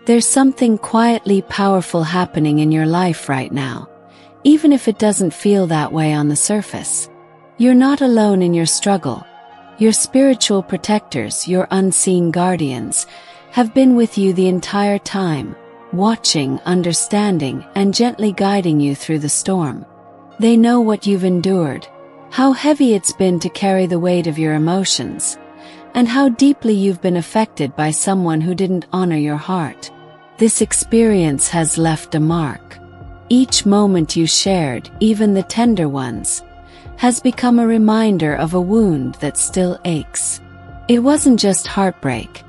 There's something quietly powerful happening in your life right now, even if it doesn't feel that way on the surface. You're not alone in your struggle. Your spiritual protectors, your unseen guardians, have been with you the entire time, watching, understanding, and gently guiding you through the storm. They know what you've endured, how heavy it's been to carry the weight of your emotions, and how deeply you've been affected by someone who didn't honor your heart. This experience has left a mark. Each moment you shared, even the tender ones, has become a reminder of a wound that still aches. It wasn't just heartbreak.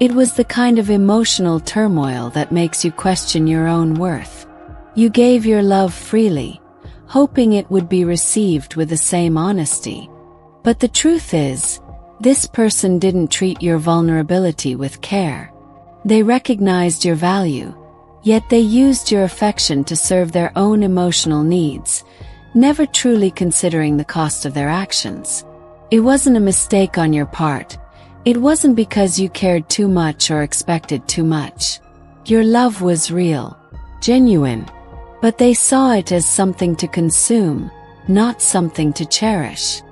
It was the kind of emotional turmoil that makes you question your own worth. You gave your love freely, hoping it would be received with the same honesty. But the truth is, this person didn't treat your vulnerability with care. They recognized your value, yet they used your affection to serve their own emotional needs, never truly considering the cost of their actions. It wasn't a mistake on your part. It wasn't because you cared too much or expected too much. Your love was real, genuine, but they saw it as something to consume, not something to cherish.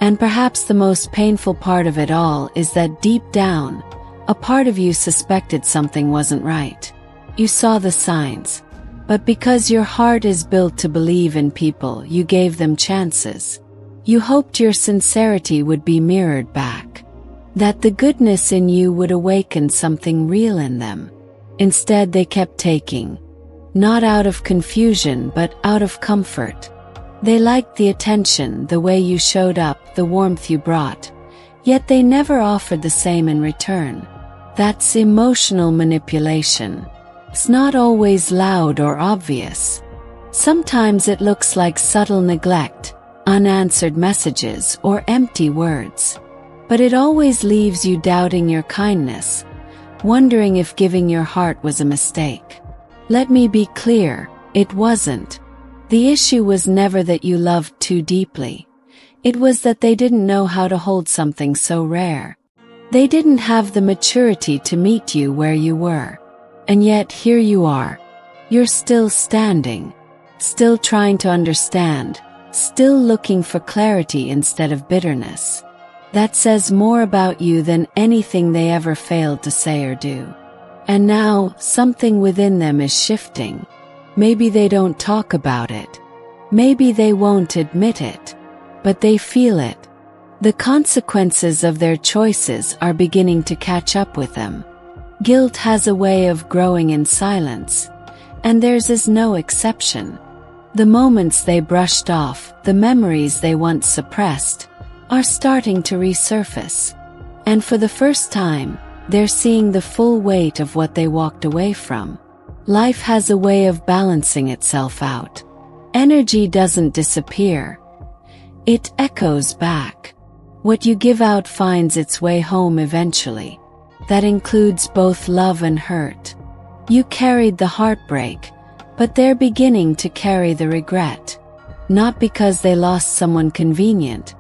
And perhaps the most painful part of it all is that deep down, a part of you suspected something wasn't right. You saw the signs, but because your heart is built to believe in people, you gave them chances. You hoped your sincerity would be mirrored back, that the goodness in you would awaken something real in them. Instead, they kept taking, not out of confusion but out of comfort. They liked the attention, the way you showed up, the warmth you brought, yet they never offered the same in return. That's emotional manipulation. It's not always loud or obvious. Sometimes it looks like subtle neglect, unanswered messages, or empty words. But it always leaves you doubting your kindness, wondering if giving your heart was a mistake. Let me be clear, it wasn't. The issue was never that you loved too deeply. It was that they didn't know how to hold something so rare. They didn't have the maturity to meet you where you were. And yet here you are. You're still standing, still trying to understand, still looking for clarity instead of bitterness. That says more about you than anything they ever failed to say or do. And now, something within them is shifting. Maybe they don't talk about it. Maybe they won't admit it. But they feel it. The consequences of their choices are beginning to catch up with them. Guilt has a way of growing in silence, and theirs is no exception. The moments they brushed off, the memories they once suppressed, are starting to resurface. And for the first time, they're seeing the full weight of what they walked away from. Life has a way of balancing itself out. Energy doesn't disappear. It echoes back. What you give out finds its way home eventually. That includes both love and hurt. You carried the heartbreak, but they're beginning to carry the regret. Not because they lost someone convenient,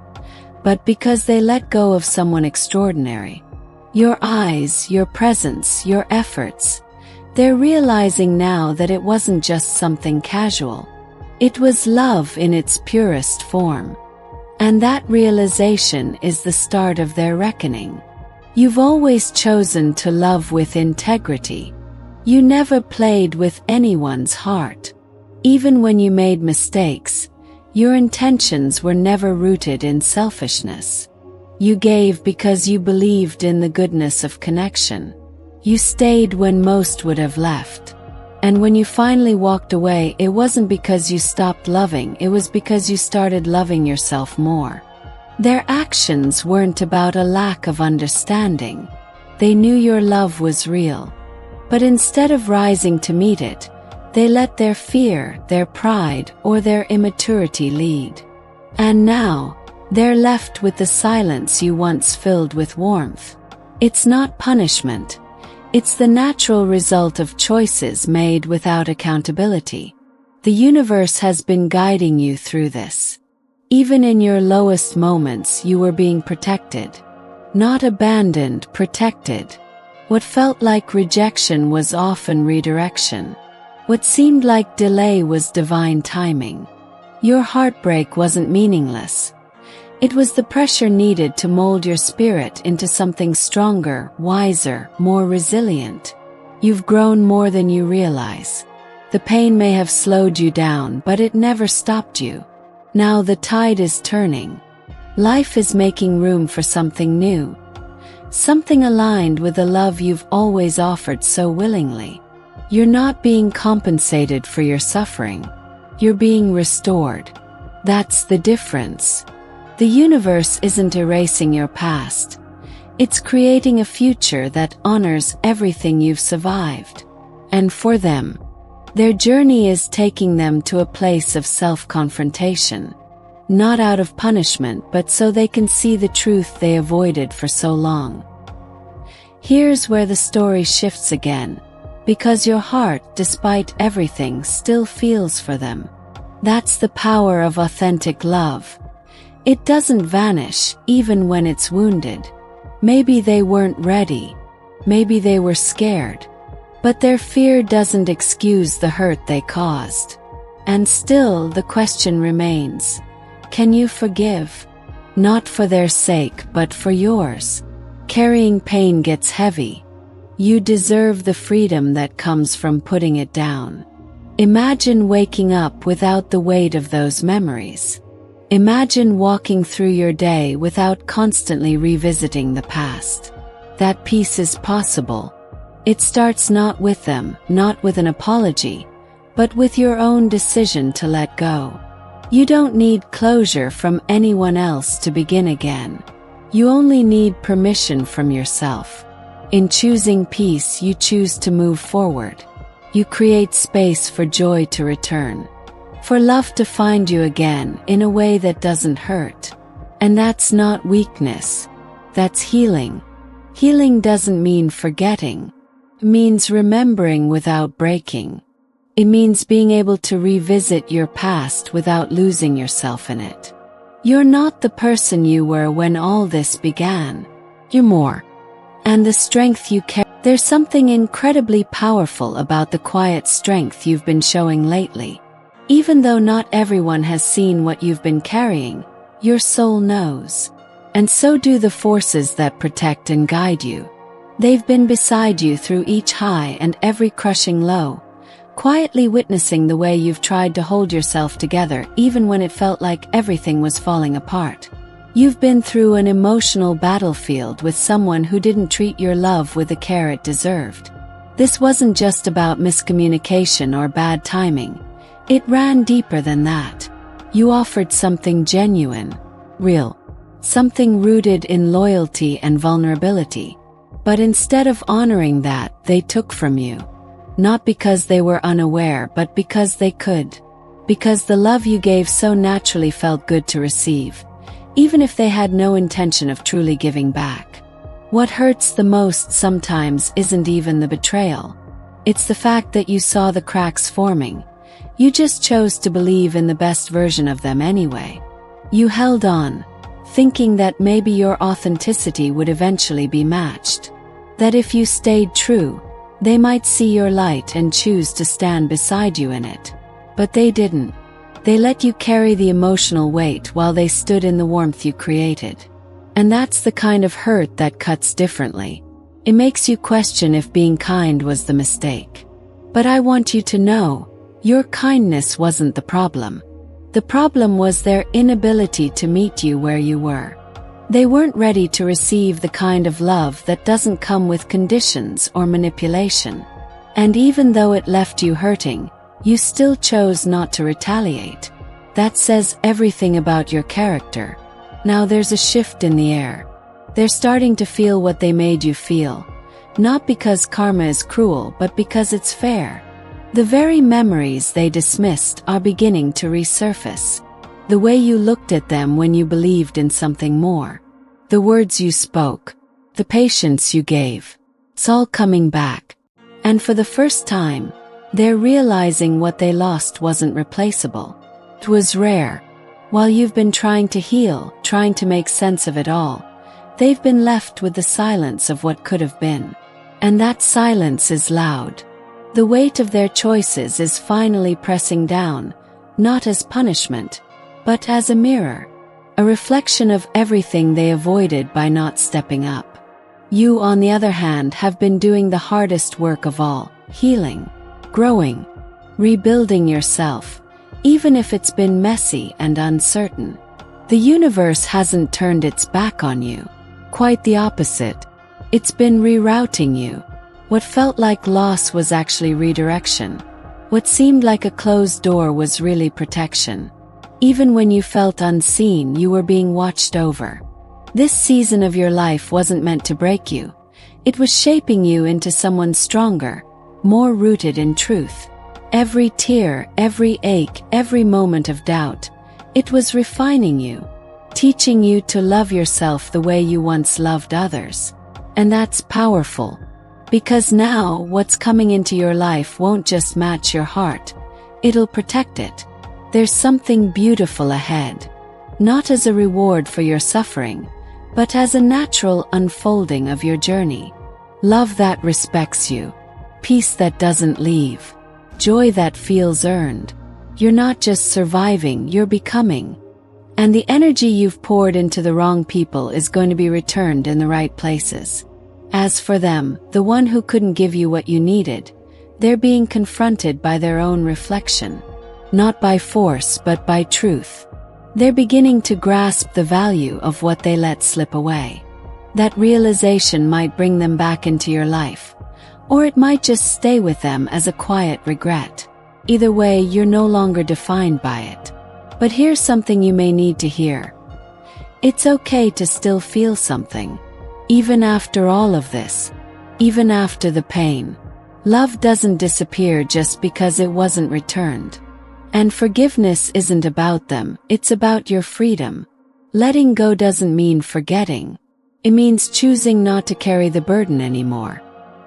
but because they let go of someone extraordinary. Your eyes, your presence, your efforts. They're realizing now that it wasn't just something casual. It was love in its purest form. And that realization is the start of their reckoning. You've always chosen to love with integrity. You never played with anyone's heart. Even when you made mistakes, your intentions were never rooted in selfishness. You gave because you believed in the goodness of connection. You stayed when most would have left. And when you finally walked away, it wasn't because you stopped loving, it was because you started loving yourself more. Their actions weren't about a lack of understanding. They knew your love was real. But instead of rising to meet it, they let their fear, their pride, or their immaturity lead. And now, they're left with the silence you once filled with warmth. It's not punishment. It's the natural result of choices made without accountability. The universe has been guiding you through this. Even in your lowest moments, you were being protected. Not abandoned, protected. What felt like rejection was often redirection. What seemed like delay was divine timing. Your heartbreak wasn't meaningless. It was the pressure needed to mold your spirit into something stronger, wiser, more resilient. You've grown more than you realize. The pain may have slowed you down, but it never stopped you. Now the tide is turning. Life is making room for something new. Something aligned with the love you've always offered so willingly. You're not being compensated for your suffering. You're being restored. That's the difference. The universe isn't erasing your past. It's creating a future that honors everything you've survived. And for them, their journey is taking them to a place of self-confrontation. Not out of punishment, but so they can see the truth they avoided for so long. Here's where the story shifts again. Because your heart, despite everything, still feels for them. That's the power of authentic love. It doesn't vanish, even when it's wounded. Maybe they weren't ready. Maybe they were scared. But their fear doesn't excuse the hurt they caused. And still, the question remains. Can you forgive? Not for their sake, but for yours. Carrying pain gets heavy. You deserve the freedom that comes from putting it down. Imagine waking up without the weight of those memories. Imagine walking through your day without constantly revisiting the past. That peace is possible. It starts not with them, not with an apology, but with your own decision to let go. You don't need closure from anyone else to begin again. You only need permission from yourself. In choosing peace, you choose to move forward. You create space for joy to return. For love to find you again in a way that doesn't hurt. And that's not weakness. That's healing. Healing doesn't mean forgetting. It means remembering without breaking. It means being able to revisit your past without losing yourself in it. You're not the person you were when all this began. You're more. And the strength you carry. There's something incredibly powerful about the quiet strength you've been showing lately. Even though not everyone has seen what you've been carrying, your soul knows. And so do the forces that protect and guide you. They've been beside you through each high and every crushing low, quietly witnessing the way you've tried to hold yourself together even when it felt like everything was falling apart. You've been through an emotional battlefield with someone who didn't treat your love with the care it deserved. This wasn't just about miscommunication or bad timing. It ran deeper than that. You offered something genuine, real, something rooted in loyalty and vulnerability. But instead of honoring that, they took from you. Not because they were unaware, but because they could. Because the love you gave so naturally felt good to receive, even if they had no intention of truly giving back. What hurts the most sometimes isn't even the betrayal. It's the fact that you saw the cracks forming. You just chose to believe in the best version of them anyway. You held on, thinking that maybe your authenticity would eventually be matched. That if you stayed true, they might see your light and choose to stand beside you in it. But they didn't. They let you carry the emotional weight while they stood in the warmth you created. And that's the kind of hurt that cuts differently. It makes you question if being kind was the mistake. But I want you to know, your kindness wasn't the problem. The problem was their inability to meet you where you were. They weren't ready to receive the kind of love that doesn't come with conditions or manipulation. And even though it left you hurting, you still chose not to retaliate. That says everything about your character. Now there's a shift in the air. They're starting to feel what they made you feel. Not because karma is cruel, but because it's fair. The very memories they dismissed are beginning to resurface. The way you looked at them when you believed in something more. The words you spoke. The patience you gave. It's all coming back. And for the first time, they're realizing what they lost wasn't replaceable. It was rare. While you've been trying to heal, trying to make sense of it all, they've been left with the silence of what could have been. And that silence is loud. The weight of their choices is finally pressing down, not as punishment, but as a mirror, a reflection of everything they avoided by not stepping up. You, on the other hand, have been doing the hardest work of all, healing, growing, rebuilding yourself, even if it's been messy and uncertain. The universe hasn't turned its back on you. Quite the opposite. It's been rerouting you. What felt like loss was actually redirection. What seemed like a closed door was really protection. Even when you felt unseen, you were being watched over. This season of your life wasn't meant to break you. It was shaping you into someone stronger, more rooted in truth. Every tear, every ache, every moment of doubt, it was refining you, teaching you to love yourself the way you once loved others. And that's powerful. Because now, what's coming into your life won't just match your heart, it'll protect it. There's something beautiful ahead. Not as a reward for your suffering, but as a natural unfolding of your journey. Love that respects you. Peace that doesn't leave. Joy that feels earned. You're not just surviving, you're becoming. And the energy you've poured into the wrong people is going to be returned in the right places. As for them, the one who couldn't give you what you needed, they're being confronted by their own reflection. Not by force, but by truth. They're beginning to grasp the value of what they let slip away. That realization might bring them back into your life, or it might just stay with them as a quiet regret. Either way, you're no longer defined by it. But here's something you may need to hear. It's okay to still feel something. Even after all of this, even after the pain, love doesn't disappear just because it wasn't returned. And forgiveness isn't about them, it's about your freedom. Letting go doesn't mean forgetting. It means choosing not to carry the burden anymore.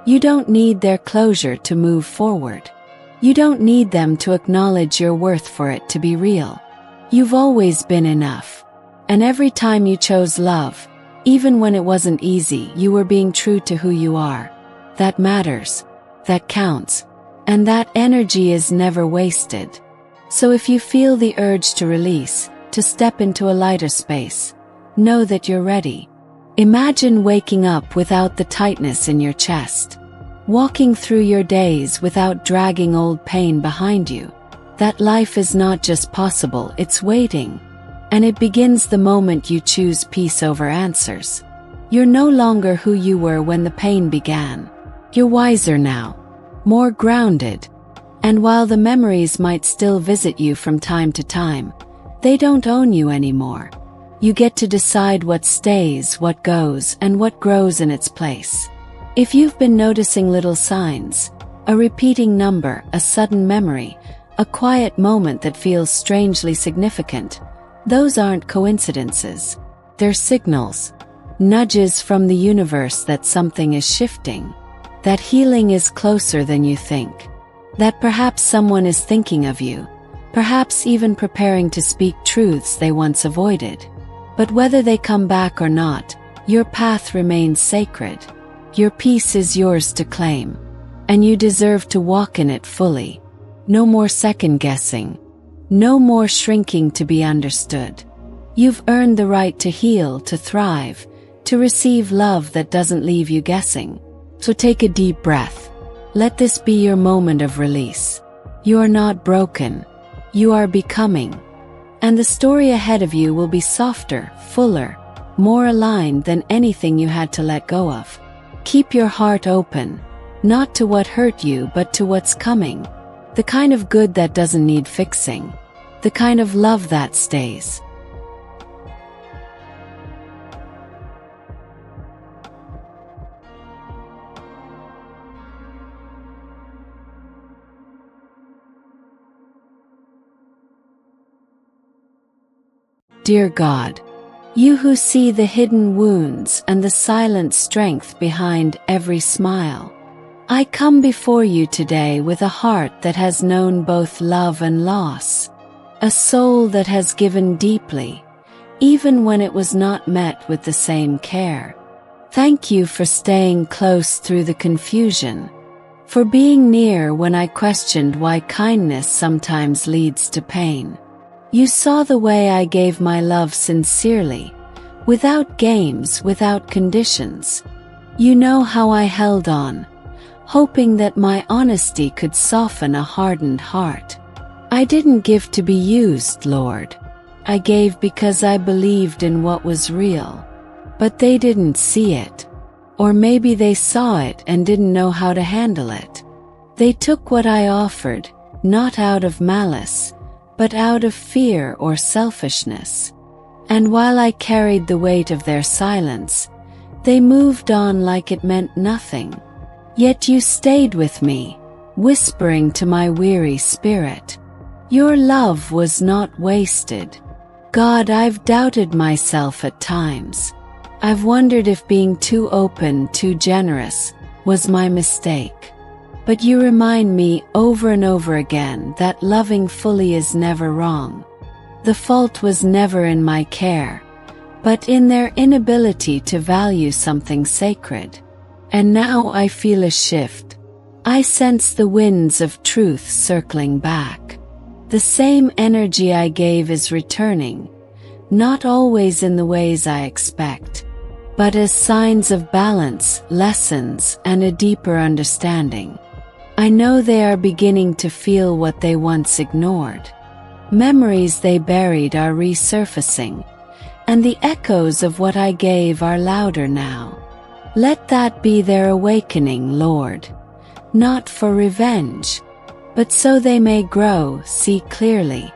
You don't need their closure to move forward. You don't need them to acknowledge your worth for it to be real. You've always been enough. And every time you chose love, even when it wasn't easy, you were being true to who you are. That matters. That counts. And that energy is never wasted. So if you feel the urge to release, to step into a lighter space, know that you're ready. Imagine waking up without the tightness in your chest. Walking through your days without dragging old pain behind you. That life is not just possible, it's waiting. And it begins the moment you choose peace over answers. You're no longer who you were when the pain began. You're wiser now, more grounded. And while the memories might still visit you from time to time, they don't own you anymore. You get to decide what stays, what goes, and what grows in its place. If you've been noticing little signs, a repeating number, a sudden memory, a quiet moment that feels strangely significant, those aren't coincidences. They're signals, nudges from the universe that something is shifting, that healing is closer than you think, that perhaps someone is thinking of you, perhaps even preparing to speak truths they once avoided. But whether they come back or not, your path remains sacred. Your peace is yours to claim, and you deserve to walk in it fully. No more second-guessing. No more shrinking to be understood. You've earned the right to heal, to thrive, to receive love that doesn't leave you guessing. So take a deep breath. Let this be your moment of release. You are not broken. You are becoming. And the story ahead of you will be softer, fuller, more aligned than anything you had to let go of. Keep your heart open, not to what hurt you but to what's coming. The kind of good that doesn't need fixing. The kind of love that stays. Dear God, you who see the hidden wounds and the silent strength behind every smile, I come before you today with a heart that has known both love and loss, a soul that has given deeply, even when it was not met with the same care. Thank you for staying close through the confusion, for being near when I questioned why kindness sometimes leads to pain. You saw the way I gave my love sincerely, without games, without conditions. You know how I held on, hoping that my honesty could soften a hardened heart. I didn't give to be used, Lord. I gave because I believed in what was real. But they didn't see it. Or maybe they saw it and didn't know how to handle it. They took what I offered, not out of malice, but out of fear or selfishness. And while I carried the weight of their silence, they moved on like it meant nothing. Yet you stayed with me, whispering to my weary spirit. Your love was not wasted. God, I've doubted myself at times. I've wondered if being too open, too generous, was my mistake. But you remind me over and over again that loving fully is never wrong. The fault was never in my care, but in their inability to value something sacred. And now I feel a shift. I sense the winds of truth circling back. The same energy I gave is returning, not always in the ways I expect, but as signs of balance, lessons, and a deeper understanding. I know they are beginning to feel what they once ignored. Memories they buried are resurfacing, and the echoes of what I gave are louder now. Let that be their awakening, Lord, not for revenge, but so they may grow, see clearly,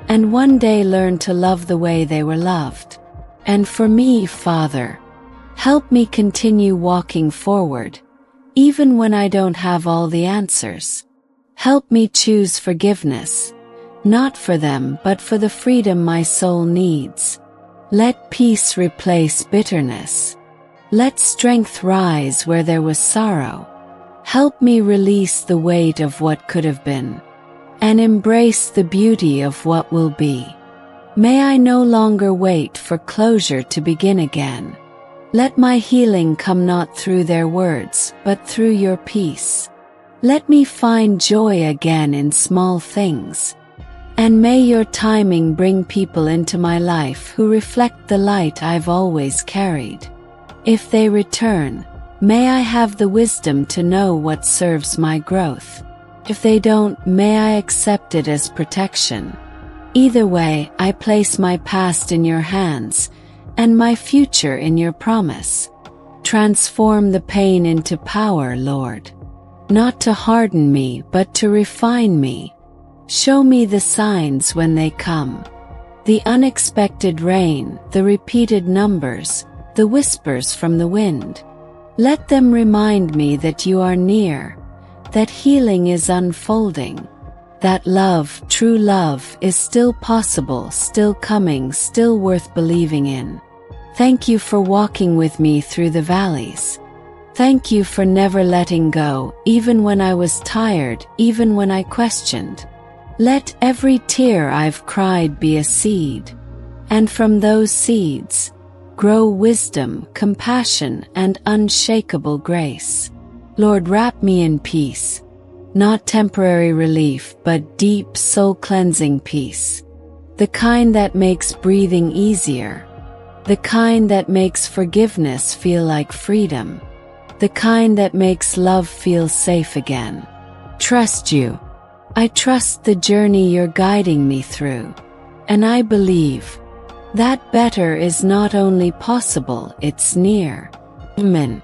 and one day learn to love the way they were loved. And for me, Father, help me continue walking forward, even when I don't have all the answers. Help me choose forgiveness, not for them but for the freedom my soul needs. Let peace replace bitterness. Let strength rise where there was sorrow. Help me release the weight of what could have been, and embrace the beauty of what will be. May I no longer wait for closure to begin again. Let my healing come not through their words, but through your peace. Let me find joy again in small things. And may your timing bring people into my life who reflect the light I've always carried. If they return, may I have the wisdom to know what serves my growth. If they don't, may I accept it as protection. Either way, I place my past in your hands, and my future in your promise. Transform the pain into power, Lord. Not to harden me, but to refine me. Show me the signs when they come. The unexpected rain, the repeated numbers, the whispers from the wind. Let them remind me that you are near, that healing is unfolding, that love, true love, is still possible, still coming, still worth believing in. Thank you for walking with me through the valleys. Thank you for never letting go, even when I was tired, even when I questioned. Let every tear I've cried be a seed, and from those seeds, grow wisdom, compassion, and unshakable grace. Lord, wrap me in peace, not temporary relief, but deep, soul-cleansing peace. The kind that makes breathing easier, the kind that makes forgiveness feel like freedom, the kind that makes love feel safe again. Trust you. I trust the journey you're guiding me through, and I believe that better is not only possible, it's near. Amen.